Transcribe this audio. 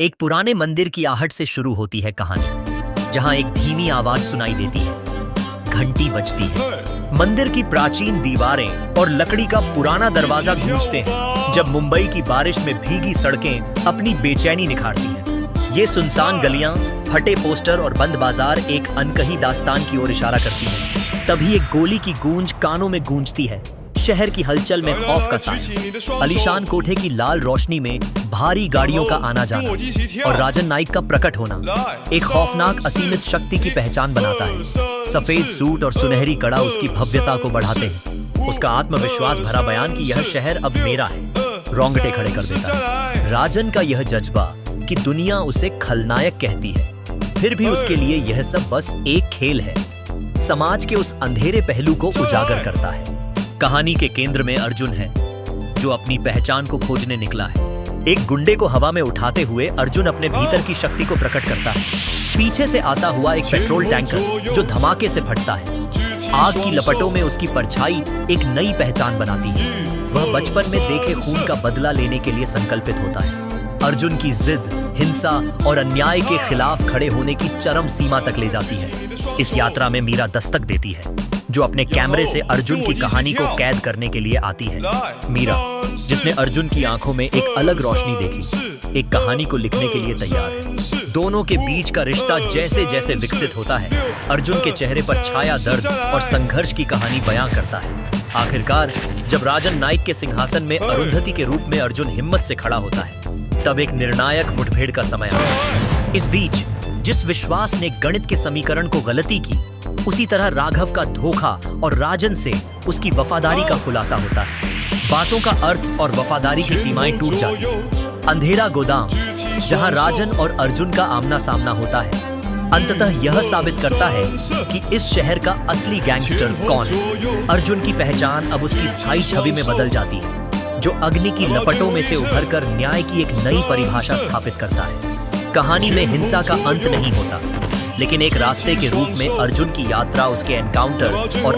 एक पुराने मंदिर की आहट से शुरू होती है कहानी, जहां एक धीमी आवाज सुनाई देती है। घंटी बजती है। मंदिर की प्राचीन दीवारें और लकड़ी का पुराना दरवाजा गूंजते हैं जब मुंबई की बारिश में भीगी सड़कें अपनी बेचैनी निखारती हैं। ये सुनसान गलियां, फटे पोस्टर और बंद बाजार एक अनकही दास्तान की ओर इशारा करती हैं। तभी एक गोली की गूंज कानों में गूंजती है। शहर की हलचल में खौफ का साया। आलीशान कोठे की लाल रोशनी में भारी गाड़ियों का आना जाना और राजन नाइक का प्रकट होना एक खौफनाक असीमित शक्ति की पहचान बनाता है। सफेद सूट और सुनहरी कड़ा उसकी भव्यता को बढ़ाते हैं। उसका आत्मविश्वास भरा बयान कि यह शहर अब मेरा है, रोंगटे खड़े कर देता है। राजन का यह जज्बा कि दुनिया उसे खलनायक कहती है, फिर भी उसके लिए यह सब बस एक खेल है, समाज के उस अंधेरे पहलू को उजागर करता है। कहानी के केंद्र में अर्जुन है, जो अपनी पहचान को खोजने निकला है। एक गुंडे को हवा में उठाते हुए अर्जुन अपने भीतर की शक्ति को प्रकट करता है। पीछे से आता हुआ एक पेट्रोल टैंकर जो धमाके से फटता है। आग की लपटों में उसकी परछाई एक नई पहचान बनाती है। वह बचपन में देखे खून का बदला लेने के लिए संकल्पित होता है। अर्जुन की जिद हिंसा और अन्याय के खिलाफ खड़े होने की चरम सीमा तक ले जाती है। इस यात्रा में मीरा दस्तक देती है, जो अपने कैमरे से अर्जुन की कहानी को कैद करने के लिए आती है। मीरा, जिसने अर्जुन की आंखों में एक अलग रोशनी देखी, एक कहानी को लिखने के लिए तैयार है। दोनों के बीच का रिश्ता जैसे जैसे विकसित होता है, अर्जुन के चेहरे पर छाया दर्द और संघर्ष की कहानी बयां करता है। आखिरकार जब राजन नाइक के सिंहासन में अरुंधति के रूप में अर्जुन हिम्मत से खड़ा होता है, तब एक निर्णायक मुठभेड़ का समय आता है। इस बीच जिस विश्वास ने गणित के समीकरण को गलती की, उसी तरह राघव का धोखा और राजन से उसकी वफादारी का खुलासा होता है। बातों का अर्थ और वफादारी की सीमाएं टूट जाती हैं। अंधेरा गोदाम, जहां राजन और अर्जुन का आमना सामना होता है, अंततः यह साबित करता है कि इस शहर का असली गैंगस्टर कौन है। अर्जुन की पहचान अब उसकी स्थायी छवि में बदल जाती है, जो अग्नि की लपटों में से उभरकर न्याय की एक नई परिभाषा स्थापित करता है। कहानी में हिंसा का अंत नहीं होता, लेकिन एक रास्ते के रूप में अर्जुन की यात्रा उसके एनकाउंटर और